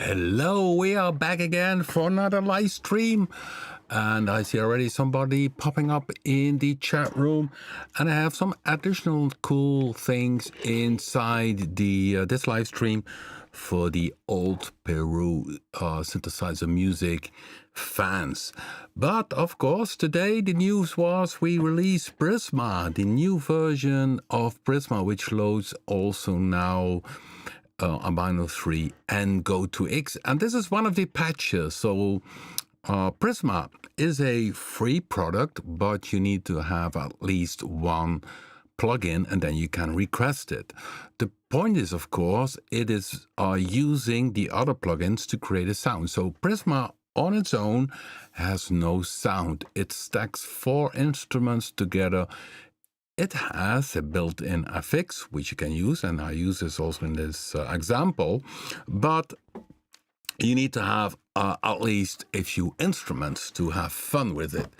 Hello, we are back again for another live stream. And I see already somebody popping up in the chat room. And I have some additional cool things inside the this live stream for the old PERU synthesizer music fans. But of course, today the news was we released Prisma, the new version of Prisma, which loads also now Albino 3 and Go to X. And this is one of the patches. So Prisma is a free product, but you need to have at least one plugin and then you can request it. The point is, of course, it is using the other plugins to create a sound. So Prisma on its own has no sound. It stacks 4 instruments together. It has a built-in affix, which you can use, and I use this also in this example, but you need to have at least a few instruments to have fun with it.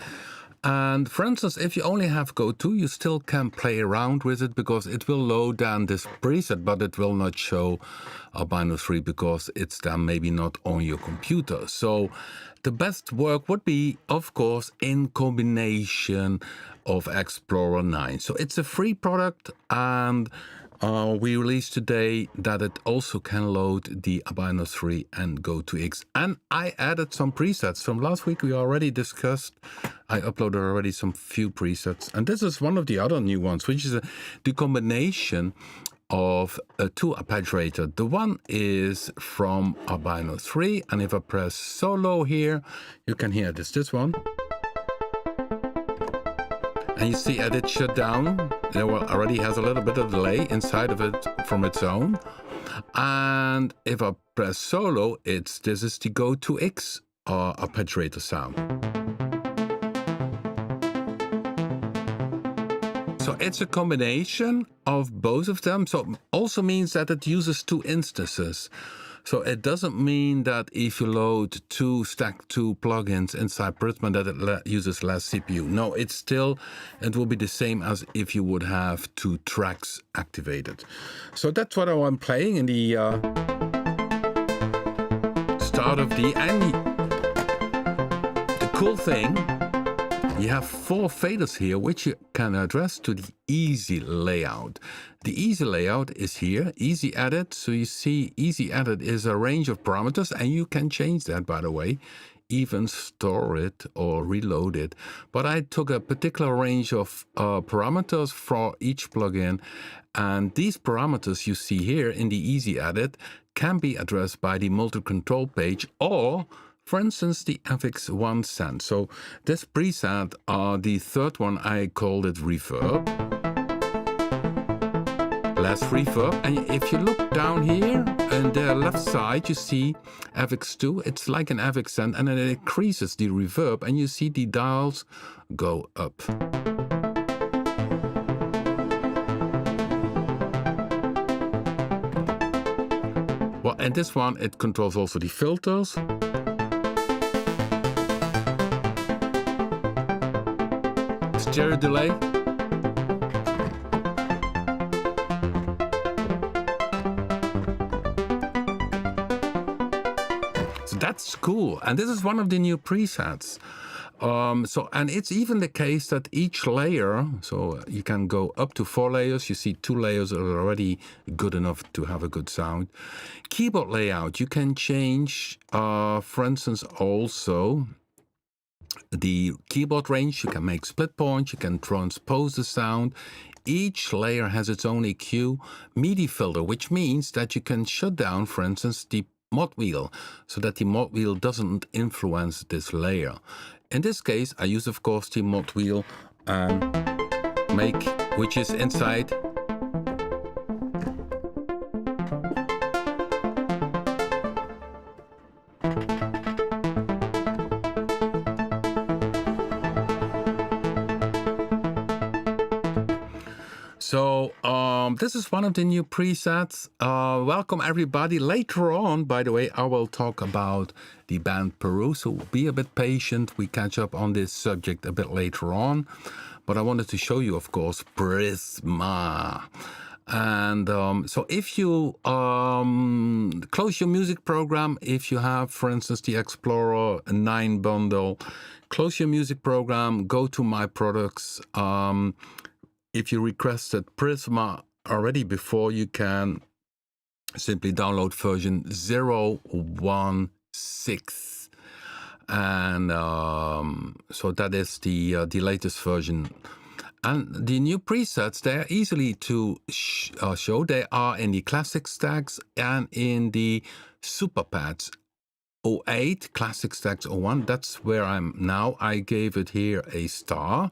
And for instance, if you only have Go2, you still can play around with it because it will load down this preset, but it will not show Albino 3 because it's then maybe not on your computer. So the best work would be, of course, in combination of Explorer 9. So it's a free product, and we released today that it also can load the Albino 3 and Go to X. And I added some presets. From last week we already discussed, I uploaded already some few presets. And this is one of the other new ones, which is the combination of 2 arpeggiator. The one is from Albino 3, and if I press solo here, you can hear this one. And you see it shut down. Already has a little bit of delay inside of it from its own. And if I press solo, this is the Go to X arpeggiator sound. So it's a combination of both of them. So it also means that it uses 2 instances. So it doesn't mean that if you load 2 plugins inside Prisma that it uses less CPU. No, it will be the same as if you would have 2 tracks activated. So that's what I'm playing in the start of the end. The cool thing, you have 4 faders here, which you can address to the easy layout. The easy layout is here, easy edit. So you see easy edit is a range of parameters, and you can change that, by the way, even store it or reload it. But I took a particular range of parameters for each plugin. And these parameters you see here in the easy edit can be addressed by the multi-control page, or for instance, the FX1 send. So this preset, the third one, I called it reverb. Less reverb. And if you look down here on the left side, you see FX2. It's like an FX send, and then it increases the reverb, and you see the dials go up. Well, and this one, it controls also the filters. Stereo delay. So that's cool. And this is one of the new presets. And it's even the case that each layer, so you can go up to 4 layers. You see 2 layers are already good enough to have a good sound. Keyboard layout, you can change, for instance, also the keyboard range. You can make split points, you can transpose the sound. Each layer has its own EQ. MIDI filter, which means that you can shut down, for instance, the mod wheel, so that the mod wheel doesn't influence this layer. In this case, I use, of course, the mod wheel and which is inside. So this is one of the new presets. Welcome everybody. Later on, by the way, I will talk about the band PERU, so be a bit patient. We catch up on this subject a bit later on. But I wanted to show you, of course, Prisma. And so if you close your music program, if you have, for instance, the Explorer 9 bundle, close your music program, go to My Products. If you requested Prisma already before, you can simply download version 0.16. And so that is the latest version. And the new presets, they're easily to show. They are in the classic stacks and in the super pads. 08, classic stacks 01, that's where I'm now. I gave it here a star.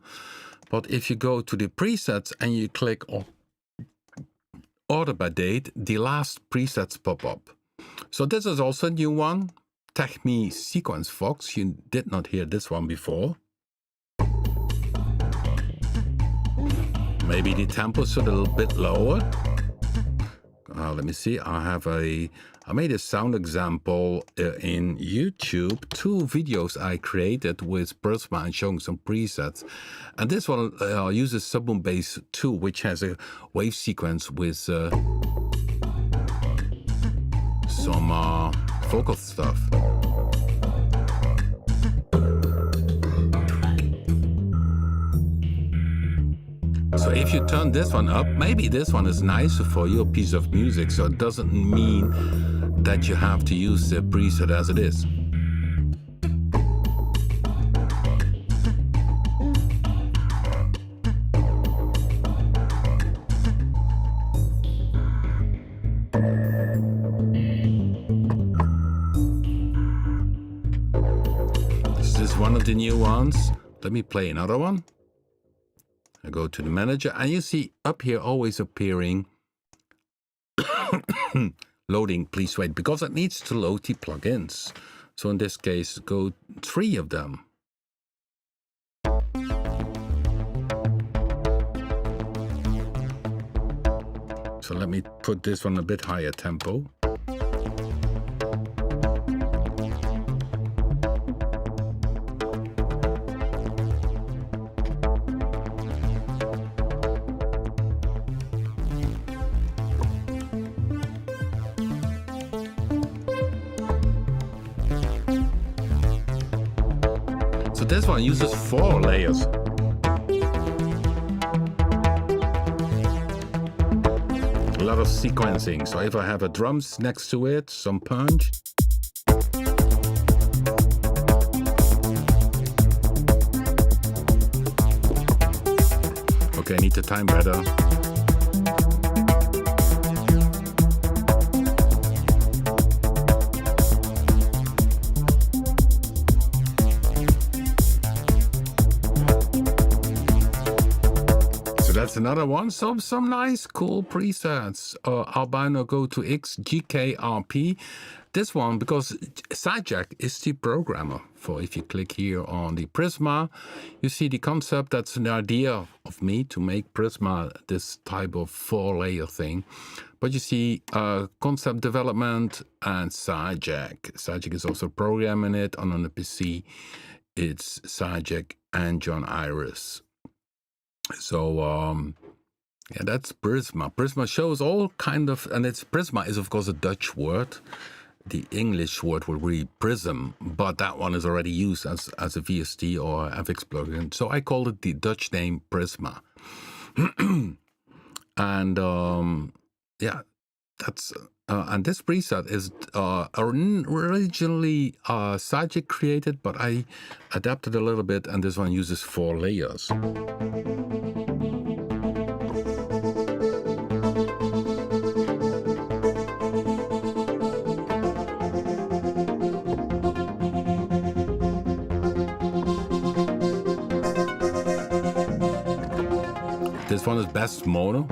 But if you go to the presets and you click on order by date, the last presets pop up. So this is also a new one. Techme Sequence Fox. You did not hear this one before. Maybe the tempo's a little bit lower. Let me see. I made a sound example in YouTube. 2 videos I created with Prisma and showing some presets. And this one uses Subboom Bass 2, which has a wave sequence with some vocal stuff. So if you turn this one up, maybe this one is nicer for your piece of music, so it doesn't mean that you have to use the preset as it is. This is one of the new ones. Let me play another one. I go to the manager and you see up here always appearing loading, please wait, because it needs to load the plugins. So in this case, go 3 of them. So let me put this on a bit higher tempo. So this one uses 4 layers. A lot of sequencing. So if I have a drums next to it, some punch. Okay, I need the time better. That's another one. Some nice, cool presets. Albino Go to X, GKRP. This one, because Sidejack is the programmer for, if you click here on the Prisma, you see the concept. That's an idea of me to make Prisma this type of 4-layer thing. But you see concept development and Sidejack. Sidejack is also programming it, and on the PC, it's Sidejack and John Iris. So, yeah, that's Prisma. Prisma shows all kind of, and it's Prisma is of course a Dutch word. The English word would be prism, but that one is already used as a VST or FX plugin. So I called it the Dutch name Prisma. And yeah, that's and this preset is originally Sidejack created, but I adapted a little bit, and this one uses 4 layers. This one is best mono.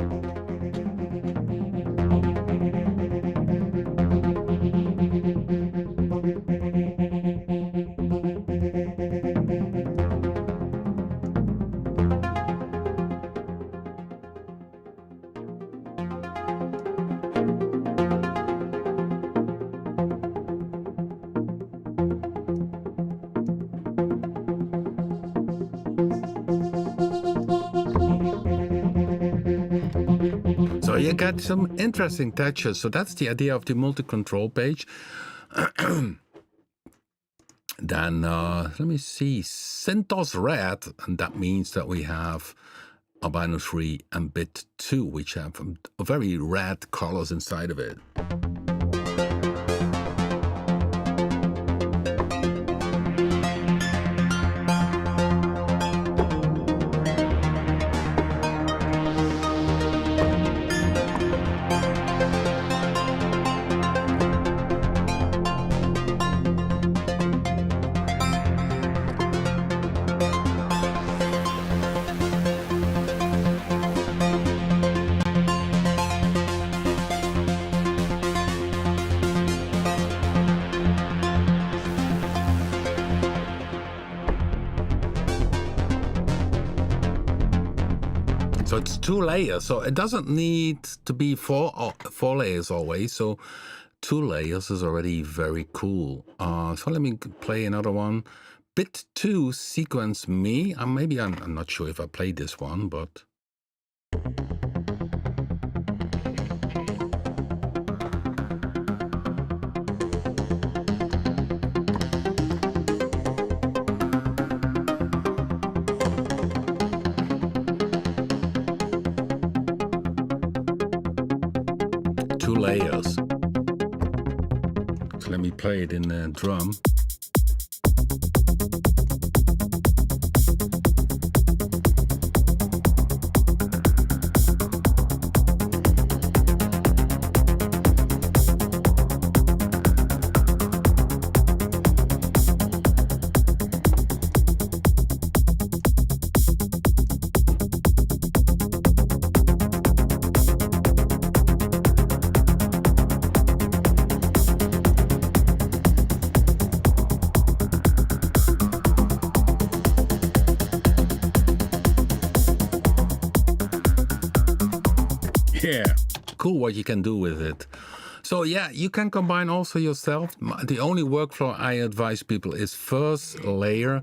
you get some interesting textures. So that's the idea of the multi-control page. Then let me see, CentOS Red, and that means that we have albino 3 and BIT-2, which have very red colors inside of it. So it's 2 layers, so it doesn't need to be four layers always. So 2 layers is already very cool. So let me play another one. BIT-2 Sequence Me. Maybe I'm not sure if I played this one, but. Layers. So let me play it in the drum. Yeah, cool what you can do with it. So yeah, you can combine also yourself. The only workflow I advise people is first layer,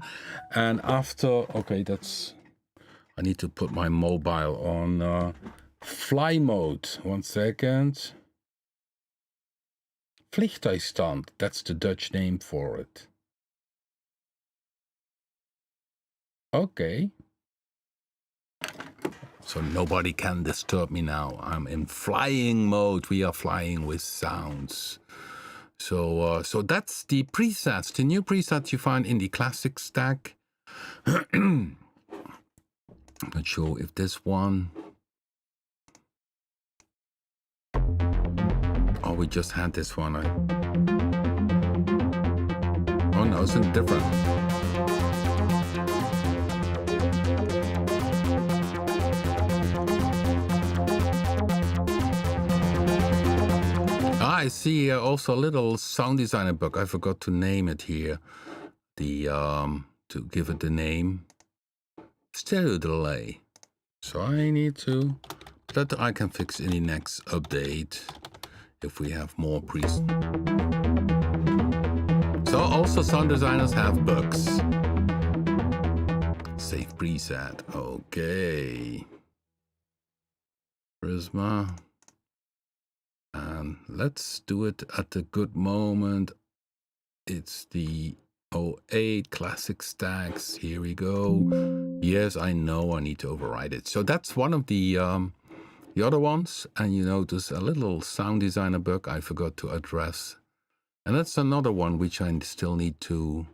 and after, okay, that's, I need to put my mobile on fly mode. 1 second. Vliegtuigstand, that's the Dutch name for it. Okay. So nobody can disturb me now. I'm in flying mode. We are flying with sounds. So so that's the presets, the new presets you find in the classic stack. I'm not sure if this one. Oh, we just had this one. Oh no, it's different. I see also a little sound designer book. I forgot to name it here. The to give it the name. Stereo delay. So I need to. That I can fix in the next update if we have more presets. So also sound designers have books. Save preset. Okay. Prisma. And let's do it at the good moment. It's the 08 classic stacks. Here we go. Yes, I know I need to override it. So that's one of the other ones. And you notice a little sound designer bug I forgot to address. And that's another one which I still need to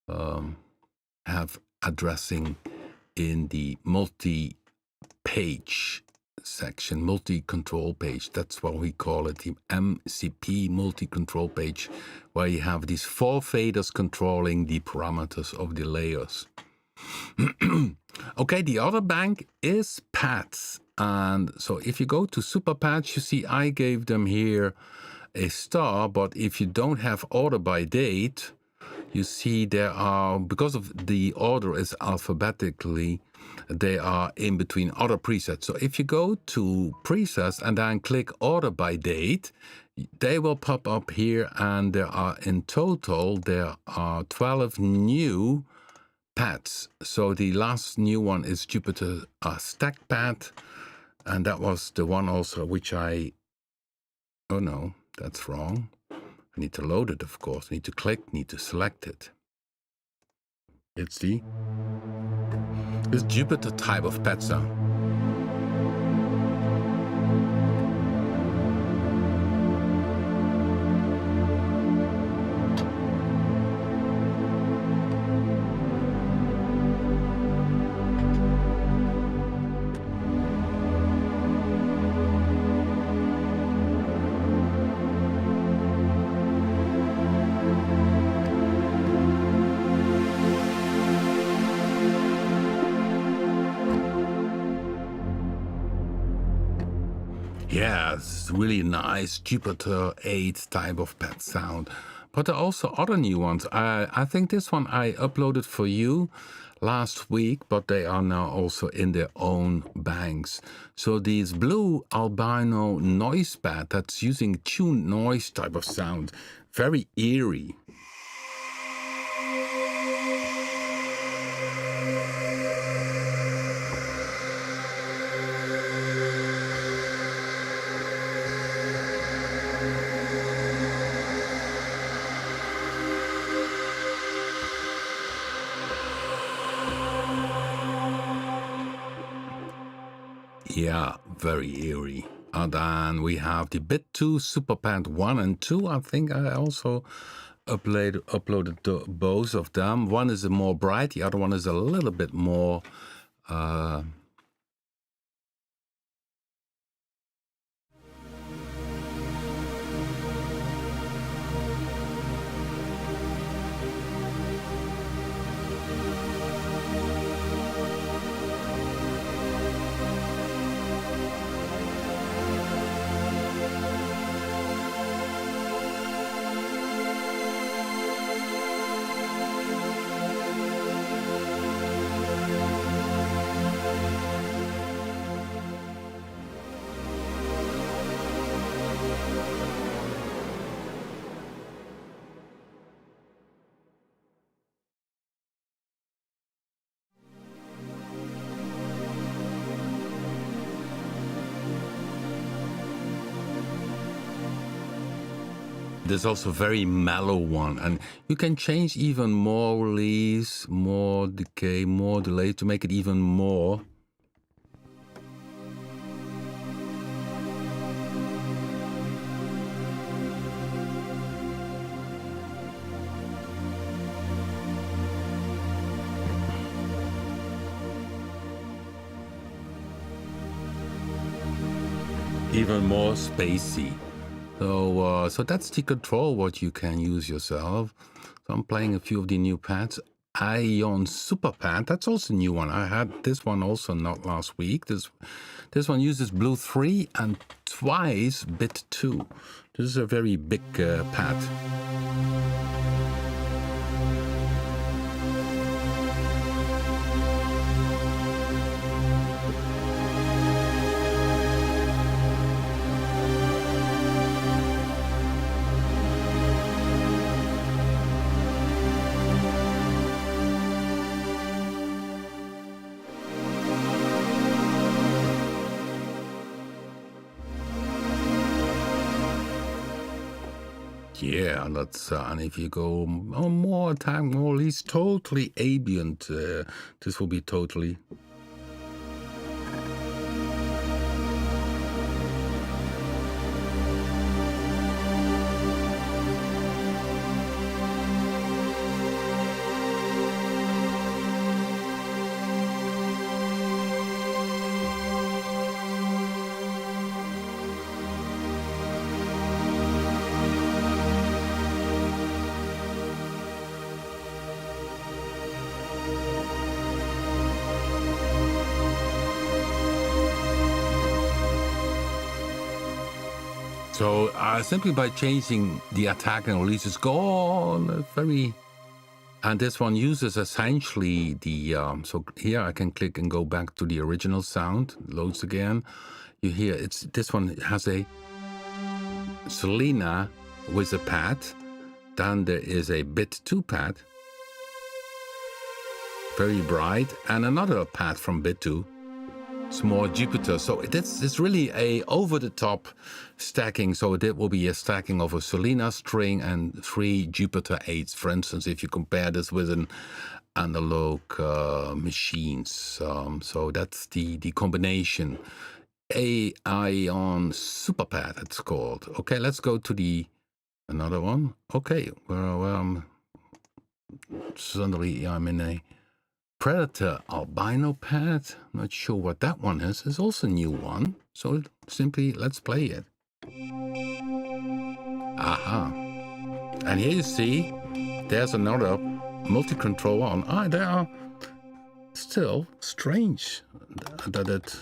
have addressing in the multi-page section, multi-control page. That's what we call it, the MCP multi-control page, where you have these 4 faders controlling the parameters of the layers. Okay, the other bank is pads. And so if you go to super pads, you see I gave them here a star, but if you don't have order by date, you see there are, because of the order is alphabetically, they are in between other presets. So if you go to presets and then click order by date, they will pop up here, and there are in total, there are 12 new pads. So the last new one is Jupyter Stack Pad. And that was the one also which I... Oh no, that's wrong. I need to load it, of course. I need to click, need to select it. It's this Jupiter type of pet sound. Yeah, it's really nice Jupiter 8 type of pet sound. But there are also other new ones. I think this one I uploaded for you last week, but they are now also in their own banks. So these blue albino noise pad that's using tuned noise type of sound, very eerie. Yeah, very eerie. And then we have the BIT-2 Superpad 1 and 2. I think I also uploaded both of them. One is more bright, the other one is a little bit more... There's also a very mellow one, and you can change even more release, more decay, more delay to make it even more. Even more spacey. So that's the control what you can use yourself. So I'm playing a few of the new pads. Ion Super Pad, that's also a new one. I had this one also not last week. This one uses Blue 3 and twice BIT-2. This is a very big pad. Yeah, that's and if you go more time, more or less totally ambient, this will be totally. So simply by changing the attack and release, it's gone very. And this one uses essentially the, so here I can click and go back to the original sound, loads again. You hear this one has a Selena with a pad. Then there is a BIT-2 pad, very bright, and another pad from BIT-2. It's more Jupiter. So it's really a over-the-top stacking. So it will be a stacking of a Selena string and 3 Jupiter 8s. For instance, if you compare this with an analog machines. So that's the combination. Ion Superpad, it's called. Okay, let's go to another one. Okay, well, suddenly I'm in a Predator albino pad. Not sure what that one is. It's also a new one. So simply let's play it. Aha. And here you see there's another multi-controller on. They are still strange that it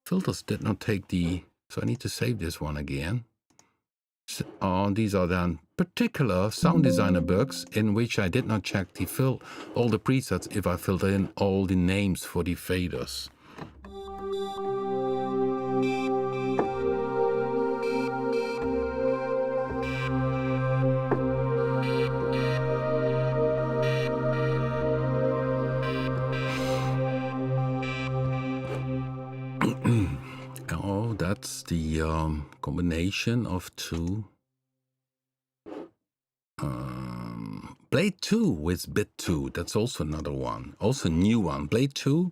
filters did not take so I need to save this one again. These are then particular sound designer bugs in which I did not check all the presets if I filled in all the names for the faders. Oh, that's the combination of 2. BIT-2 with BIT-2. That's also another one. Also a new one. BIT-2.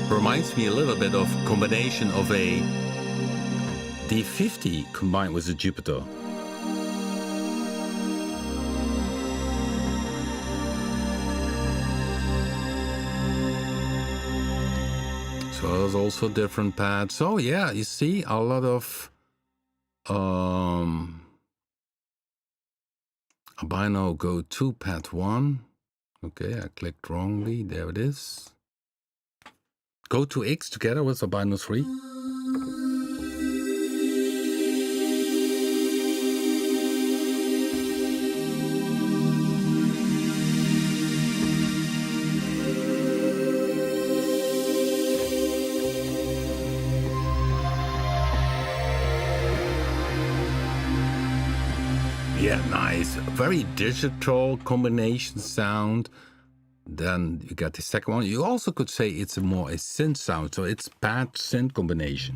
Reminds me a little bit of combination of a D50 combined with a Jupiter. So there's also different pads. So yeah, you see a lot of albino go to pad 1. Okay, I clicked wrongly. There it is. Go to X together with albino 3. Yeah, nice. Very digital combination sound. Then you got the second one. You also could say it's more a synth sound. So it's pad synth combination.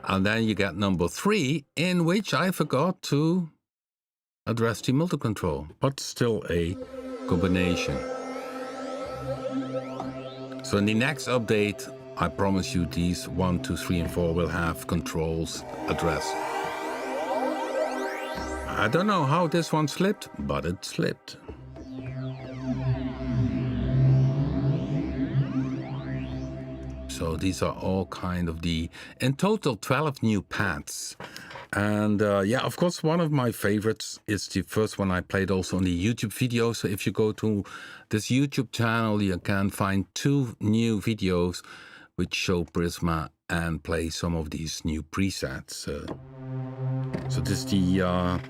And then you got number 3, in which I forgot to address the multi-control, but still a combination. So in the next update, I promise you these 1, 2, 3, and 4 will have controls addressed. I don't know how this one slipped, but it slipped. So these are all kind of in total 12 new pads. And yeah, of course, one of my favorites is the first one I played also on the YouTube video. So if you go to this YouTube channel, you can find 2 new videos which show Prisma and play some of these new presets. So this is the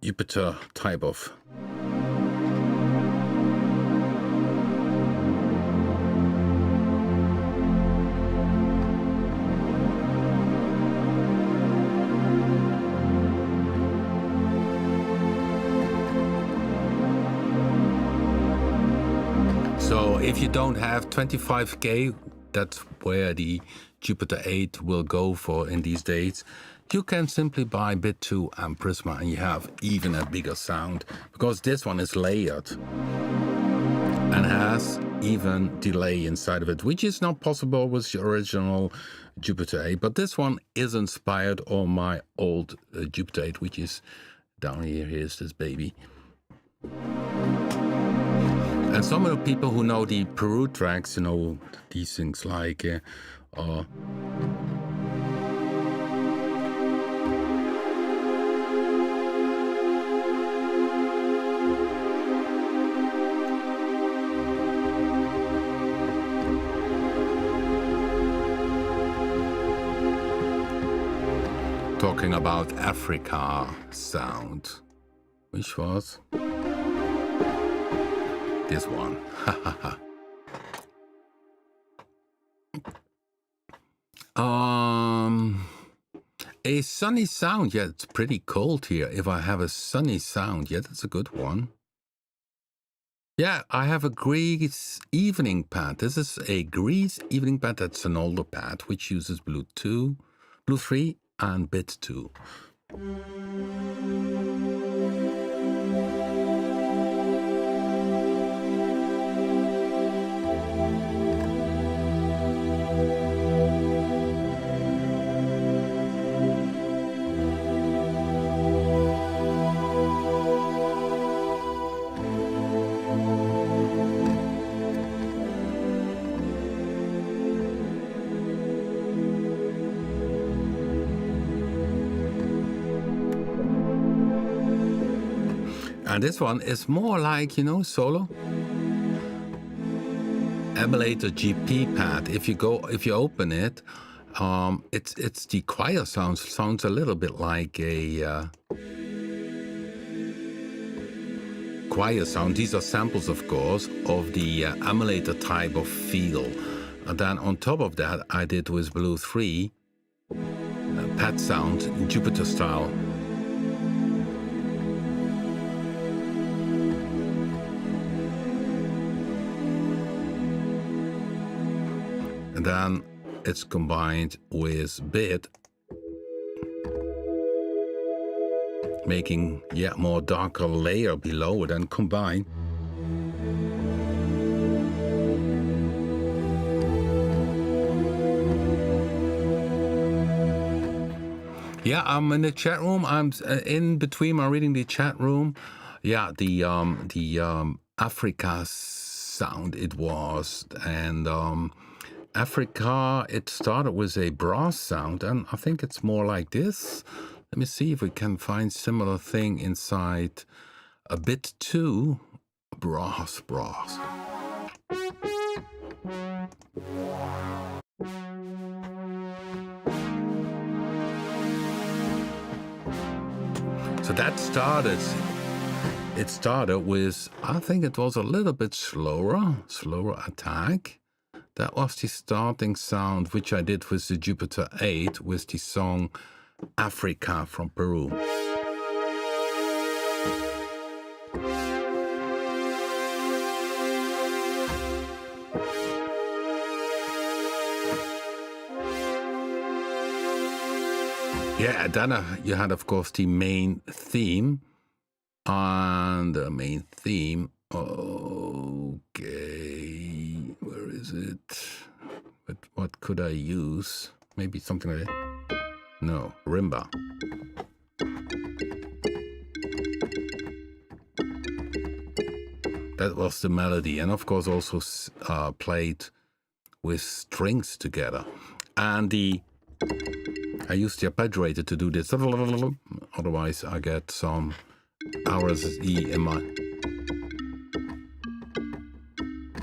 Jupiter type of. So if you don't have 25K, that's where the Jupiter 8 will go for in these days. You can simply buy BIT-2 and Prisma and you have even a bigger sound, because this one is layered and has even delay inside of it, which is not possible with the original Jupiter 8. But this one is inspired on my old Jupiter 8, which is down here. Here's this baby. And some of the people who know the PERU tracks, you know, these things like talking about Africa sound, which was this one. A sunny sound. Yeah, it's pretty cold here. If I have a sunny sound, yeah, that's a good one. Yeah, I have a Greece evening pad. This is a Greece evening pad. That's an older pad, which uses Blue 3, and BIT-2. And this one is more like, solo emulator GP pad. If you open it, it's the choir sounds a little bit like a choir sound. These are samples, of course, of the emulator type of feel. And then on top of that, I did with Blue 3 pad sound, Jupiter style. And then it's combined with BIT, making more darker layer below it and combine. Yeah, I'm in the chat room. I'm in between. I'm reading the chat room. Yeah, the Africa sound it was, and Africa, it started with a brass sound, and I think it's more like this. Let me see if we can find similar thing inside a BIT-2 brass. So that started. It started with, I think it was a little bit slower attack. That was the starting sound, which I did with the Jupiter 8 with the song Africa from Peru. Yeah, then you had, of course, the main theme. And the main theme, okay, where is it? But what could I use? Maybe something like that. No, Rimba. That was the melody, and of course also played with strings together. And I used the arpeggiator to do this. Otherwise, I get some hours in my.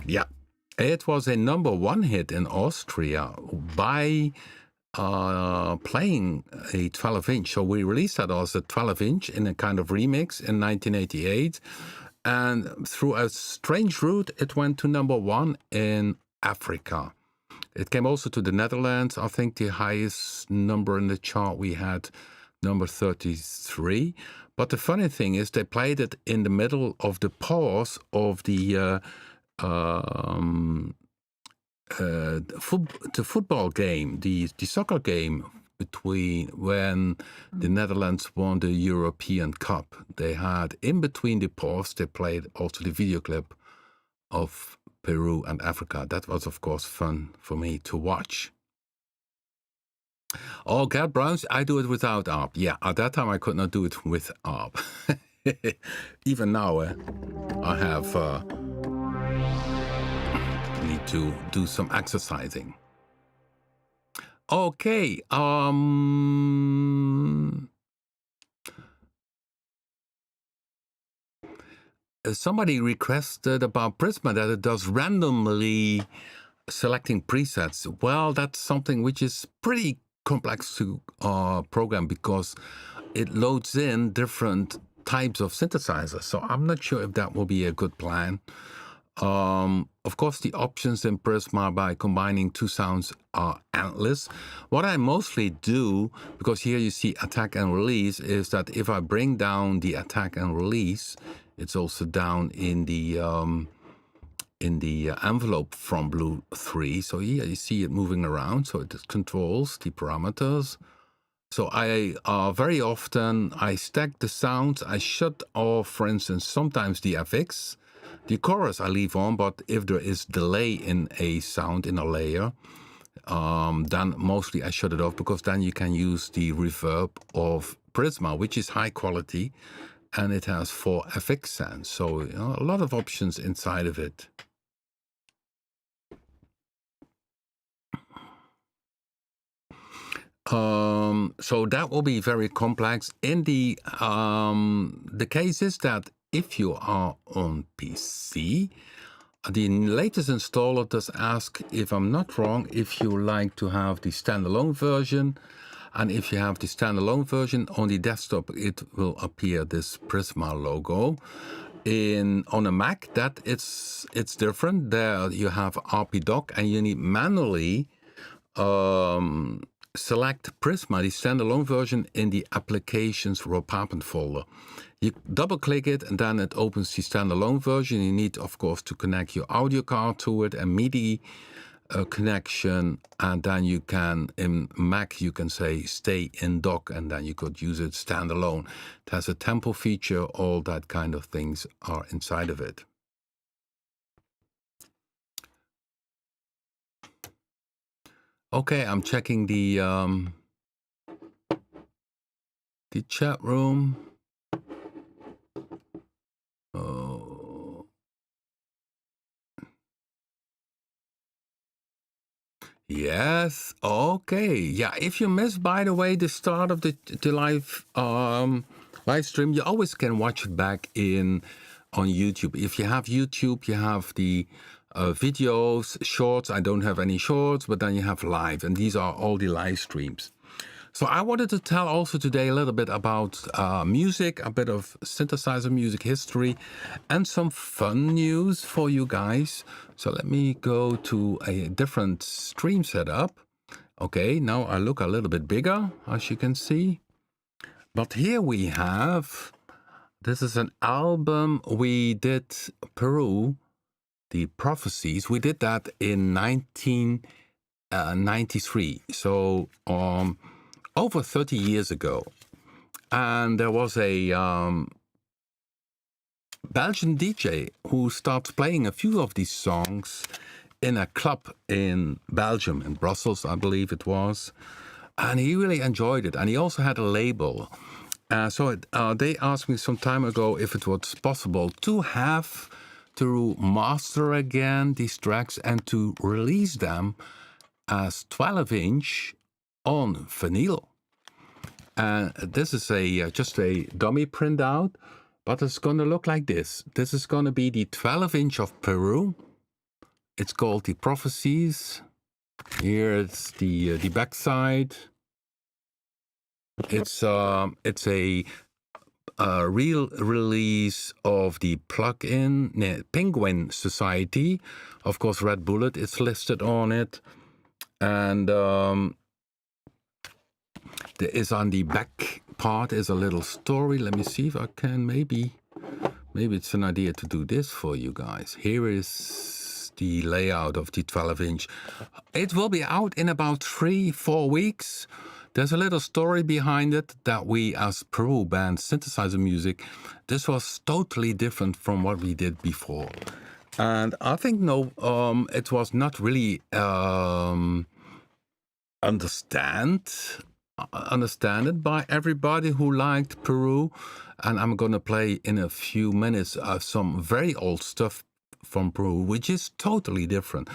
Yeah, it was a #1 hit in Austria by playing a 12-inch. So we released that as a 12-inch in a kind of remix in 1988. And through a strange route, it went to #1 in Africa. It came also to the Netherlands. I think the highest number in the chart we had, number 33. But the funny thing is they played it in the middle of the pause of the football game, the soccer game between when the Netherlands won the European Cup. They had, in between the pause, they played also the video clip of Peru and Africa. That was, of course, fun for me to watch. Oh, Gerd Browns, I do it without ARP. Yeah, at that time I could not do it with ARP. Even now, I have need to do some exercising. Okay, somebody requested about Prisma that it does randomly selecting presets. Well, that's something which is pretty complex to program because it loads in different types of synthesizers. So I'm not sure if that will be a good plan. Of course, the options in Prisma by combining two sounds are endless. What I mostly do, because here you see attack and release, is that if I bring down the attack and release, it's also down in the envelope from Blue 3. So here you see it moving around, so it controls the parameters. So I very often I stack the sounds. I shut off, for instance, sometimes the FX. The chorus I leave on, but if there is delay in a sound in a layer, then mostly I shut it off, because then you can use the reverb of Prisma, which is high quality, and it has 4 FX sounds. So a lot of options inside of it. So that will be very complex. In the case is that if you are on PC, the latest installer does ask, if I'm not wrong, if you like to have the standalone version. And if you have the standalone version on the desktop, it will appear this Prisma logo. On a Mac, that it's different. There you have RPDoc, and you need manually select Prisma, the standalone version, in the Applications raw Papen folder. You double click it, and then it opens the standalone version. You need, of course, to connect your audio card to it and MIDI connection, and then you can, in Mac, you can say stay in dock, and then you could use it standalone. It has a tempo feature, all that kind of things are inside of it. Okay, I'm checking the chat room. Oh. Yes. Okay. Yeah. If you missed, by the way, the start of the live stream, you always can watch it back on YouTube. If you have YouTube, you have the videos, shorts. I don't have any shorts, but then you have live, and these are all the live streams. So I wanted to tell also today a little bit about music, a bit of synthesizer music history, and some fun news for you guys. So let me go to a different stream setup. Okay, now I look a little bit bigger, as you can see. But here we have, this is an album we did, PERU, the Prophecies. We did that in 1993. So over 30 years ago. And there was a Belgian DJ who started playing a few of these songs in a club in Belgium, in Brussels, I believe it was. And he really enjoyed it. And he also had a label. So they asked me some time ago if it was possible to master again these tracks and to release them as 12-inch on vinyl. And this is just a dummy printout, but it's going to look like this. This is going to be the 12-inch of PERU. It's called the Prophecies. Here it's the back side. It's a real release of the plug-in Penguin Society. Of course, Red Bullet is listed on it. And there is on the back part is a little story. Let me see if I can maybe it's an idea to do this for you guys. Here is the layout of the 12-inch. It will be out in about 3-4 weeks. There's a little story behind it that we, as PERU band synthesizer music, this was totally different from what we did before. And I think it was not really understood by everybody who liked PERU. And I'm going to play in a few minutes some very old stuff from PERU, which is totally different.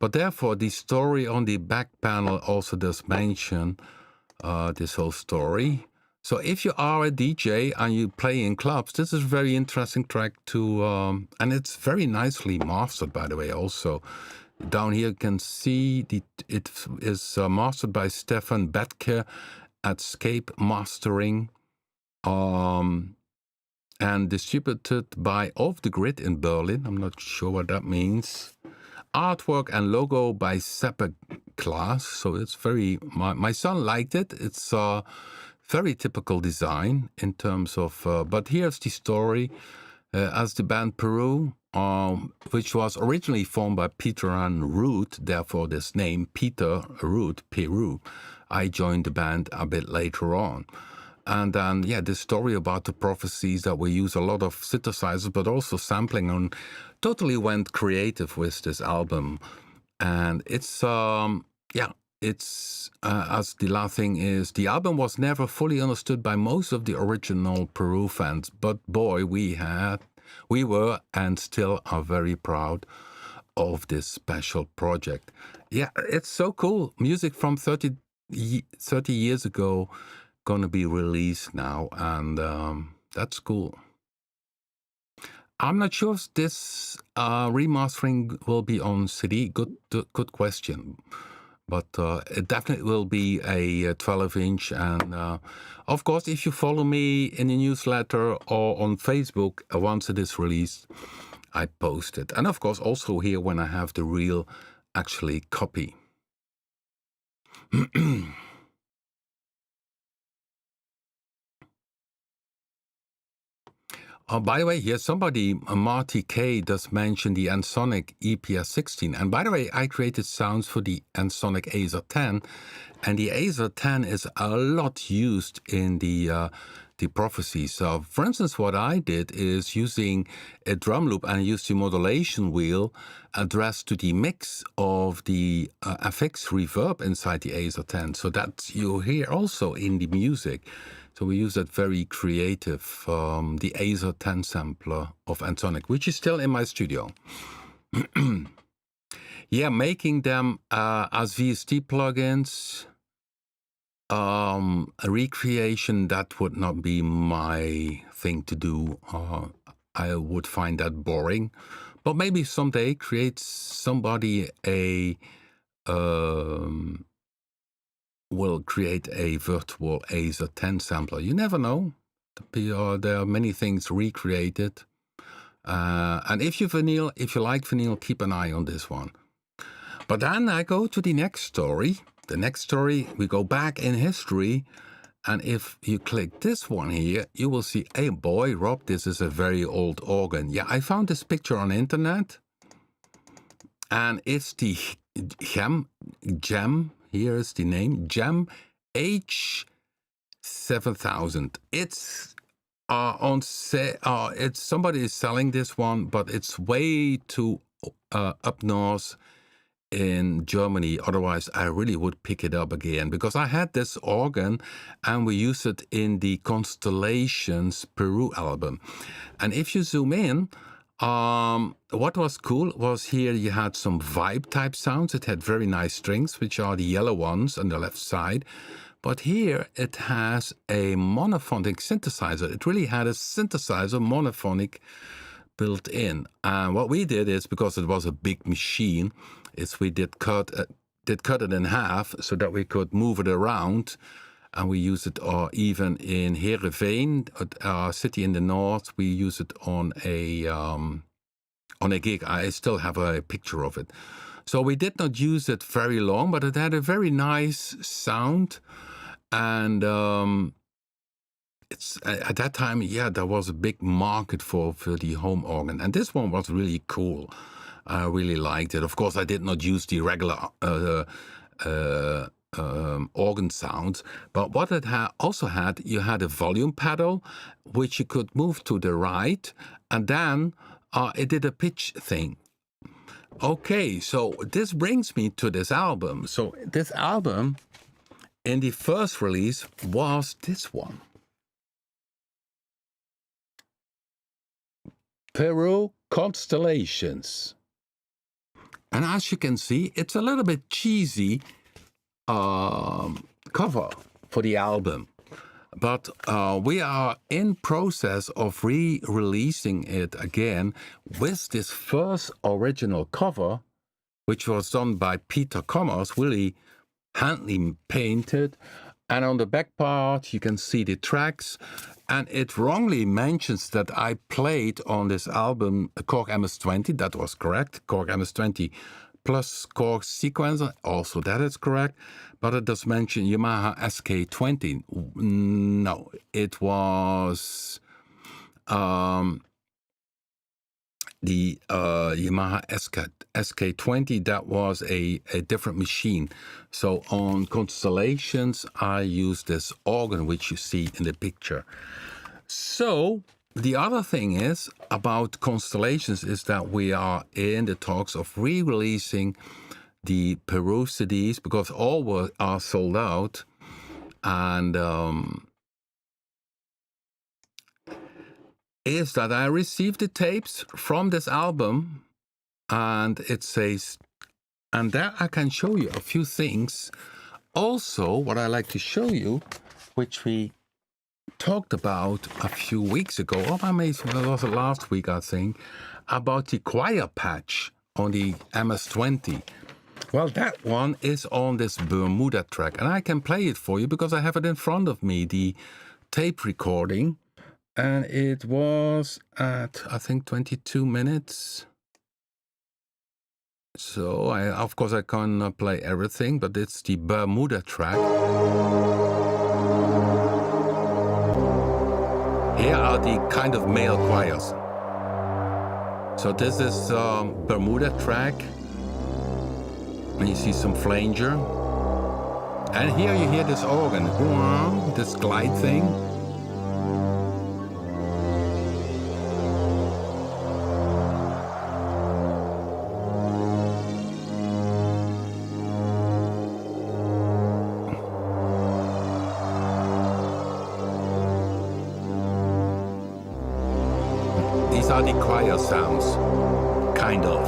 But therefore, the story on the back panel also does mention this whole story. So if you are a DJ and you play in clubs, this is a very interesting track to, and it's very nicely mastered, by the way, also. Down here you can see it is mastered by Stefan Betke at Scape Mastering. and distributed by Off the Grid in Berlin. I'm not sure what that means. Artwork and logo by Seppe Class. So it's very, my son liked it. It's a very typical design in terms of, but here's the story. As the band PERU, which was originally formed by Peter and Ruth, therefore this name, Peter Ruth, PERU. I joined the band a bit later on. And then, yeah, the story about the prophecies that we use a lot of synthesizers, but also sampling, and totally went creative with this album. And it's, as the last thing is, the album was never fully understood by most of the original PERU fans, but boy, we were and still are very proud of this special project. Yeah, it's so cool. Music from 30 years ago gonna be released now, and that's cool. I'm not sure if this remastering will be on CD. Good question. But it definitely will be a 12-inch. And of course, if you follow me in the newsletter or on Facebook, once it is released, I post it. And of course, also here when I have the real, actually, copy. Oh, by the way, here somebody, Marty K, does mention the Ensoniq EPS16. And by the way, I created sounds for the Ensoniq Acer 10, and the Acer 10 is a lot used in the prophecy. So, for instance, what I did is using a drum loop and used the modulation wheel addressed to the mix of the FX reverb inside the Acer 10. So that you hear also in the music. So we use that very creative, the Acer 10 sampler of Ensoniq, which is still in my studio. Yeah, making them as VST plugins, a recreation, that would not be my thing to do. I would find that boring. But maybe someday create somebody will create a virtual Acer 10 sampler. You never know. There are many things recreated. And if you like vinyl, keep an eye on this one. But then I go to the next story. The next story, we go back in history. And if you click this one here, you will see, hey boy, Rob, this is a very old organ. Yeah, I found this picture on the internet. And it's the Gem, here is the name, Gem H7000. It's it's somebody is selling this one, but it's way too up north in Germany. Otherwise, I really would pick it up again, because I had this organ and we used it in the Constellations PERU album. And if you zoom in, what was cool was here you had some vibe type sounds. It had very nice strings, which are the yellow ones on the left side. But here it has a monophonic synthesizer. It really had a synthesizer monophonic built in. And what we did is, because it was a big machine, is we did cut it in half so that we could move it around. And we use it even in Heerenveen, a city in the north. We use it on a gig. I still have a picture of it. So we did not use it very long, but it had a very nice sound. And it's at that time, yeah, there was a big market for the home organ. And this one was really cool. I really liked it. Of course, I did not use the regular organ sounds, but what it also had, you had a volume pedal, which you could move to the right, and then it did a pitch thing. Okay, so this brings me to this album. So this album, in the first release, was this one. PERU Constellations. And as you can see, it's a little bit cheesy cover for the album, but we are in process of re-releasing it again with this first original cover, which was done by Peter Commerce, really handly painted. And on the back part, you can see the tracks. and it wrongly mentions that I played on this album a Korg MS-20. That was correct, Korg MS-20 plus Korg sequencer. Also, that is correct. But it does mention Yamaha SK20. No, it was the Yamaha SK20. That was a different machine. So on Constellations, I use this organ, which you see in the picture. So the other thing is about Constellations is that we are in the talks of re-releasing the PERU CDs because all are sold out. And is that I received the tapes from this album, and it says, and there I can show you a few things. Also, what I like to show you, which we talked about a few weeks ago, or maybe it was last week, I think, about the choir patch on the MS-20. Well, that one is on this Bermuda track, and I can play it for you because I have it in front of me, the tape recording. And it was at, I think, 22 minutes. So, of course, I can't play everything, but it's the Bermuda track. Here are the kind of male choirs. So this is Bermuda track. And you see some flanger. And here you hear this organ, this glide thing. These are the choir sounds, kind of.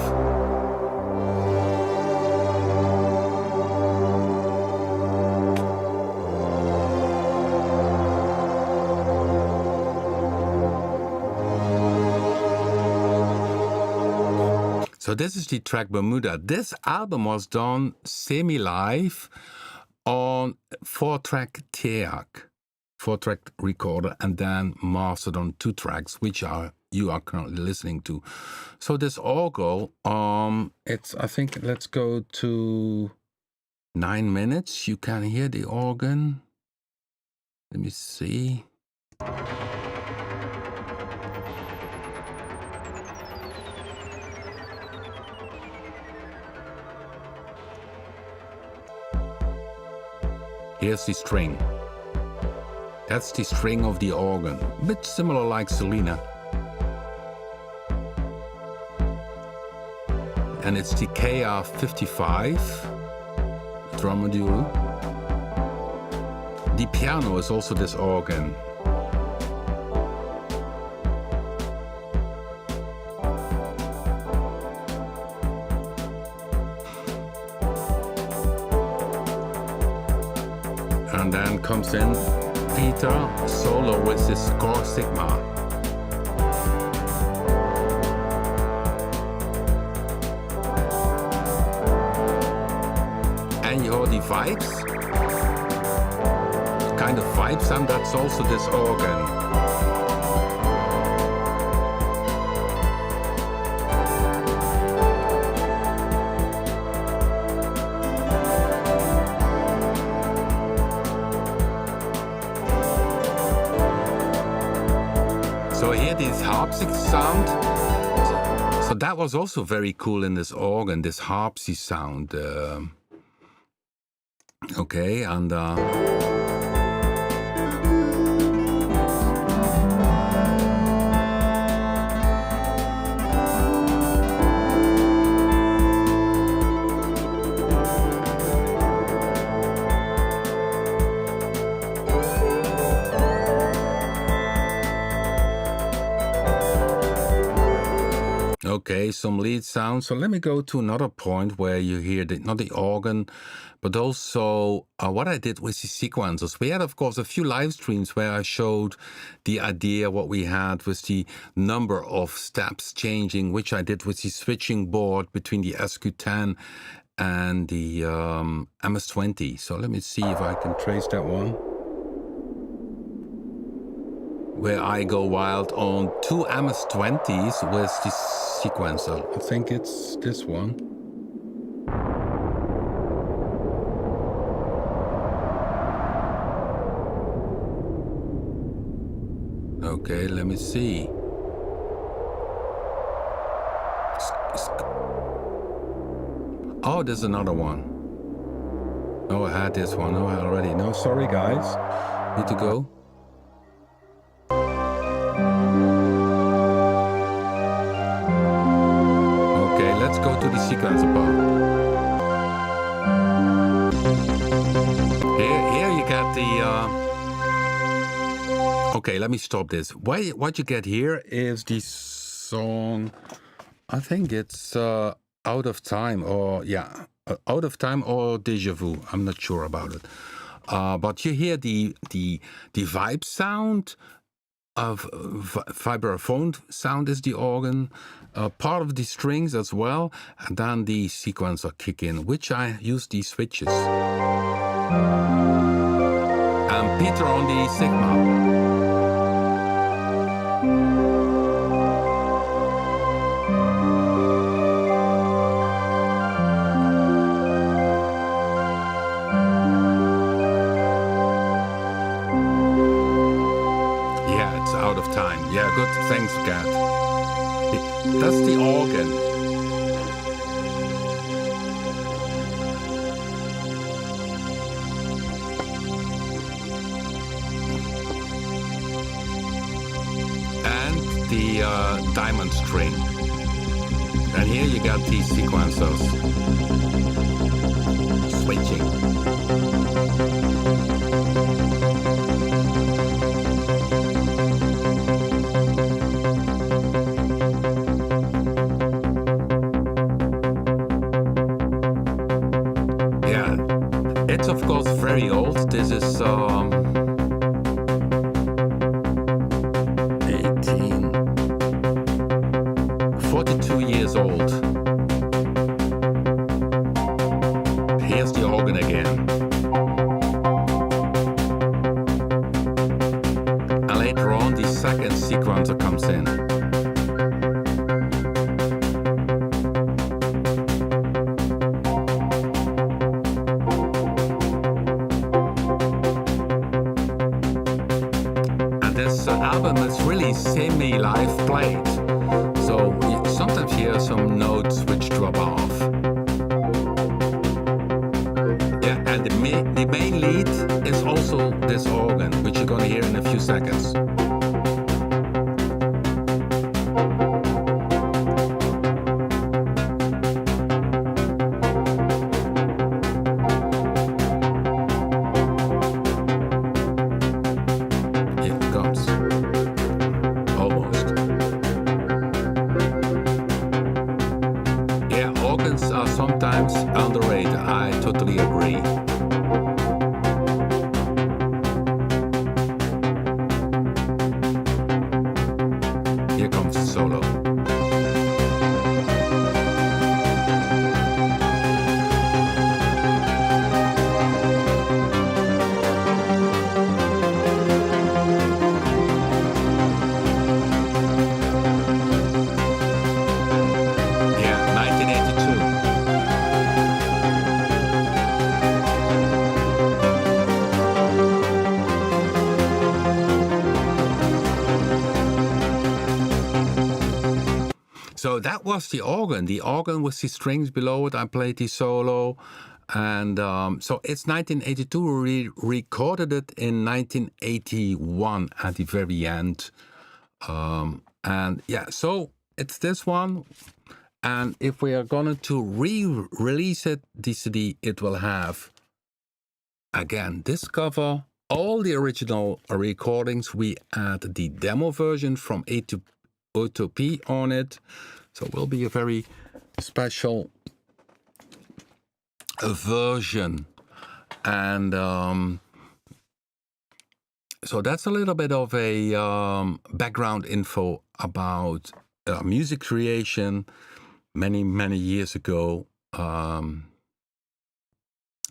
So this is the track Bermuda. This album was done semi-live on 4-track TEAC, 4-track recorder, and then mastered on 2 tracks, which you are currently listening to. So this orgel, it's, I think, let's go to 9 minutes. You can hear the organ. Let me see. Here's the string. That's the string of the organ. A bit similar like Selena. And it's the KR55 drum module. The piano is also this organ. And then comes in Peter solo with this Korg Sigma. And you hear the vibes, kind of vibes, and that's also this organ. So here this harpsichord sound. So that was also very cool in this organ, this harpsy sound. Okay, and okay, some lead sounds. So let me go to another point where you hear not the organ, but also what I did with the sequencers. We had, of course, a few live streams where I showed the idea what we had with the number of steps changing, which I did with the switching board between the SQ10 and the MS-20. So let me see if I can trace that one. where I go wild on two MS-20s with the sequencer. I think it's this one. Okay, let me see. Oh, there's another one. Oh, I had this one. Oh, I already know. Sorry, guys. Need to go. Okay, let's go to the sequencer part. Here you get the... Okay, let me stop this. What you get here is the song... I think it's Out of Time, or Out of Time or Deja Vu. I'm not sure about it. But you hear the vibe sound of vibraphone sound is the organ, part of the strings as well, and then the sequencer kick in, which I use these switches. And Peter on the Sigma. Out of Time. Yeah, good. Thanks, Kat. That's the organ. And the diamond string. And here you got these sequencers switching. It's of course very old. This is 42 years old. Here's the organ again. And later on the second sequencer comes in. This album is really semi-live played, so you sometimes hear some notes which drop off. Yeah, and the main lead is also this organ, which you're gonna hear in a few seconds. Are sometimes underrated. I totally agree. Here comes the solo. So that was the organ. The organ with the strings below it. I played the solo. And so it's 1982. We recorded it in 1981 at the very end. And yeah, so it's this one. And if we are going to re-release it, the CD, it will have, again, this cover, all the original recordings. We add the demo version from A to P on it. So it will be a very special version. And so that's a little bit of a background info about music creation many years ago.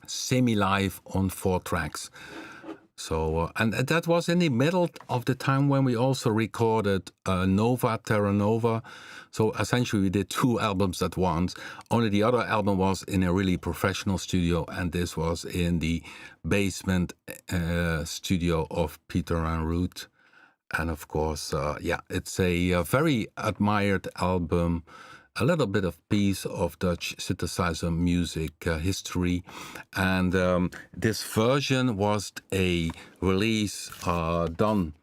Semi-live on 4 tracks. So, and that was in the middle of the time when we also recorded Nova, Terra Nova. So essentially we did 2 albums at once. Only the other album was in a really professional studio, and this was in the basement studio of Peter and Ruth. And of course, yeah, it's a very admired album, a little bit of piece of Dutch synthesizer music history. And this version was a release done.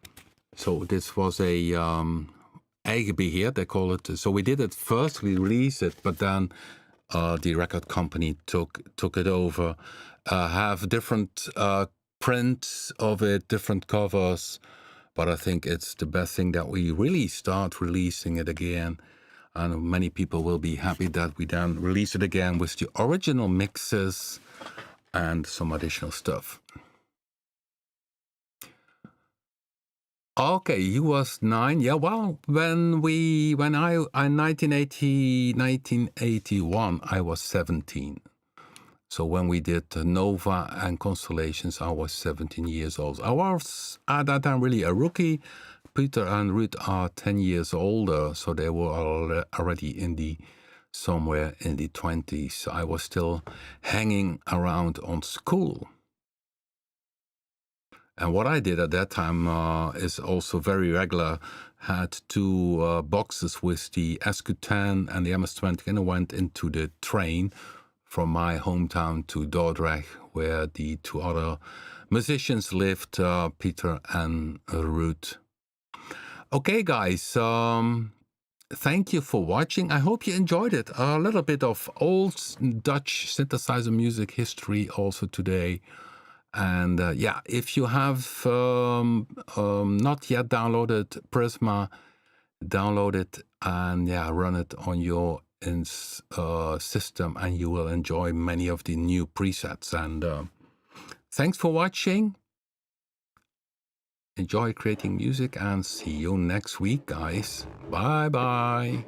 So this was a eigen beheer, they call it. So we did it first, we released it, but then the record company took it over. Have different prints of it, different covers. But I think it's the best thing that we really start releasing it again. And many people will be happy that we then release it again with the original mixes and some additional stuff. Okay, he was 9. Yeah, well, when I in 1981, I was 17. So when we did Nova and Constellations, I was 17 years old. I was at that time really a rookie. Peter and Ruth are 10 years older, so they were already somewhere in the 20s. I was still hanging around on school. And what I did at that time is also very regular. Had 2 boxes with the SQ10 and the MS-20, and I went into the train from my hometown to Dordrecht, where the 2 other musicians lived, Peter and Ruth. Okay, guys, thank you for watching. I hope you enjoyed it. A little bit of old Dutch synthesizer music history also today. And yeah, if you have not yet downloaded Prisma, download it and yeah, run it on your system, and you will enjoy many of the new presets. And thanks for watching. Enjoy creating music, and see you next week, guys. Bye bye.